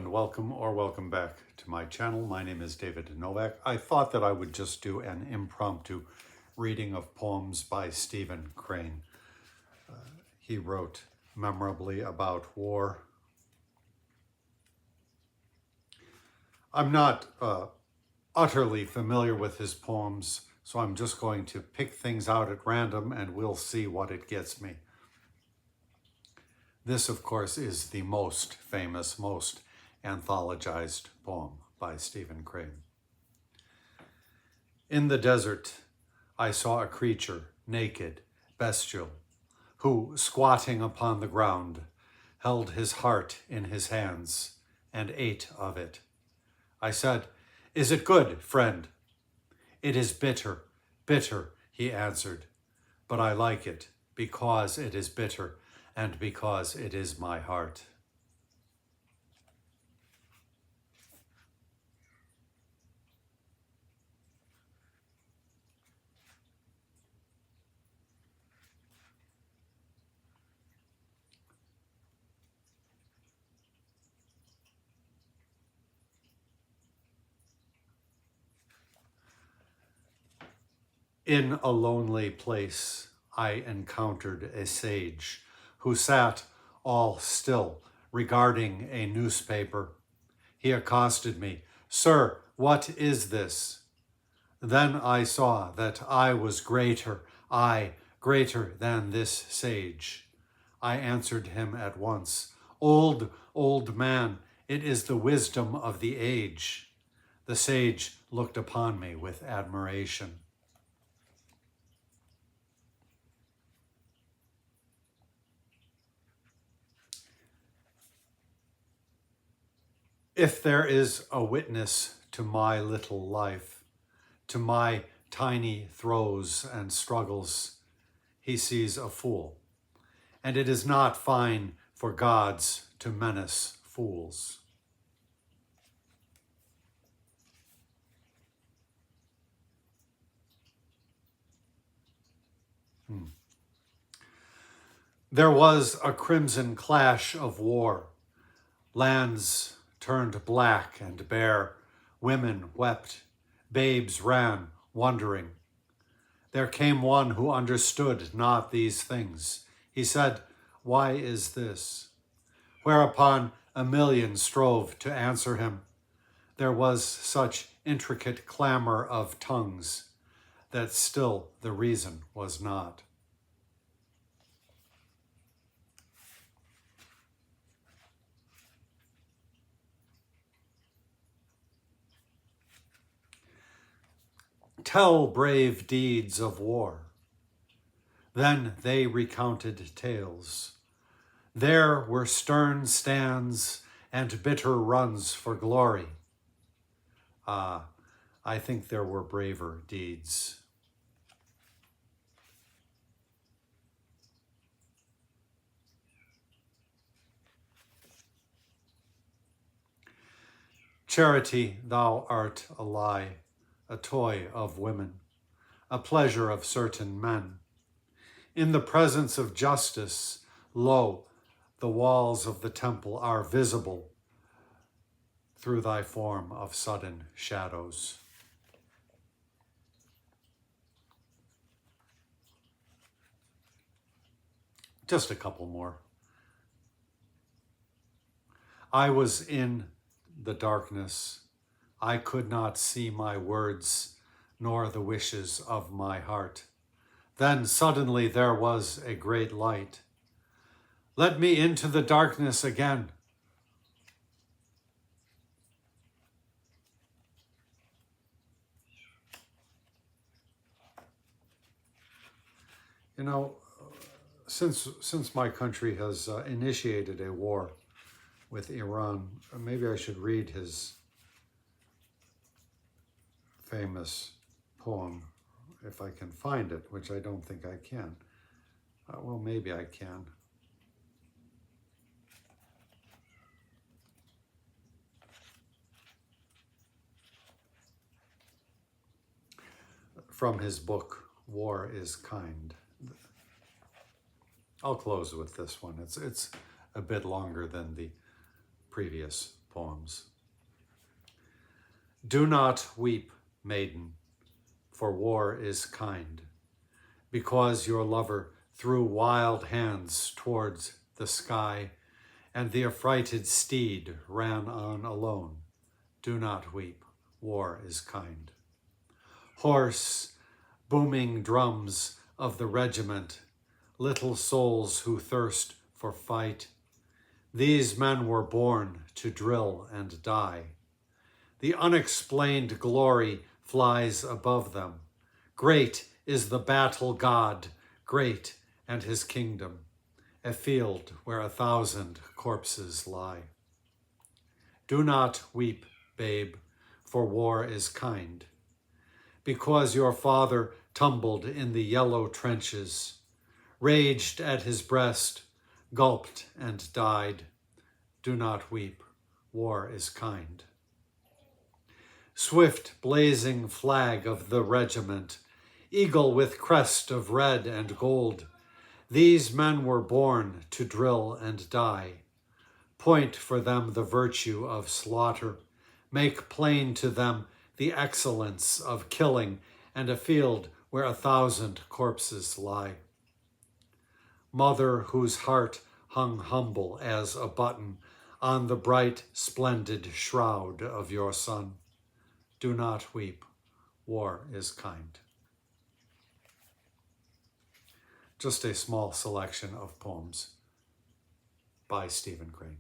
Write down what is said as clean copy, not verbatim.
and welcome back to my channel. My name is David Novak. I thought that I would just do an impromptu reading of poems by Stephen Crane. He wrote memorably about war. I'm not utterly familiar with his poems, so I'm just going to pick things out at random and we'll see what it gets me. This, of course, is the most famous, most anthologized poem by Stephen Crane. In the desert, I saw a creature, naked, bestial, who, squatting upon the ground, held his heart in his hands and ate of it. I said, "Is it good, friend?" "It is bitter, bitter," he answered, "but I like it because it is bitter and because it is my heart." In a lonely place, I encountered a sage who sat all still, regarding a newspaper. He accosted me, "Sir, what is this?" Then I saw that I was greater, I greater than this sage. I answered him at once, "Old, old man, it is the wisdom of the age." The sage looked upon me with admiration. If there is a witness to my little life, to my tiny throes and struggles, he sees a fool. And it is not fine for gods to menace fools. There was a crimson clash of war. Lands turned black and bare. Women wept. Babes ran, wondering. There came one who understood not these things. He said, "Why is this?" Whereupon a million strove to answer him. There was such intricate clamor of tongues that still the reason was not. Tell brave deeds of war. Then they recounted tales. There were stern stands and bitter runs for glory. Ah, I think there were braver deeds. Charity, thou art a lie, a toy of women, a pleasure of certain men. In the presence of justice, lo, the walls of the temple are visible through thy form of sudden shadows. Just a couple more. I was in the darkness. I could not see my words, nor the wishes of my heart. Then suddenly there was a great light. Let me into the darkness again. You know, since my country has initiated a war with Iran, maybe I should read his famous poem, if I can find it, which I don't think I can. Well, maybe I can. From his book, War is Kind. I'll close with this one. It's a bit longer than the previous poems. Do not weep, maiden, for war is kind, because your lover threw wild hands towards the sky, and the affrighted steed ran on alone. Do not weep, war is kind. Hoarse, booming drums of the regiment, little souls who thirst for fight, these men were born to drill and die. The unexplained glory flies above them. Great is the battle god, great and his kingdom, a field where 1,000 corpses lie. Do not weep, babe, for war is kind, because your father tumbled in the yellow trenches, raged at his breast, gulped and died. Do not weep, war is kind. Swift blazing flag of the regiment, eagle with crest of red and gold, these men were born to drill and die. Point for them the virtue of slaughter, make plain to them the excellence of killing, and a field where 1,000 corpses lie. Mother whose heart hung humble as a button on the bright, splendid shroud of your son, do not weep, war is kind. Just a small selection of poems by Stephen Crane.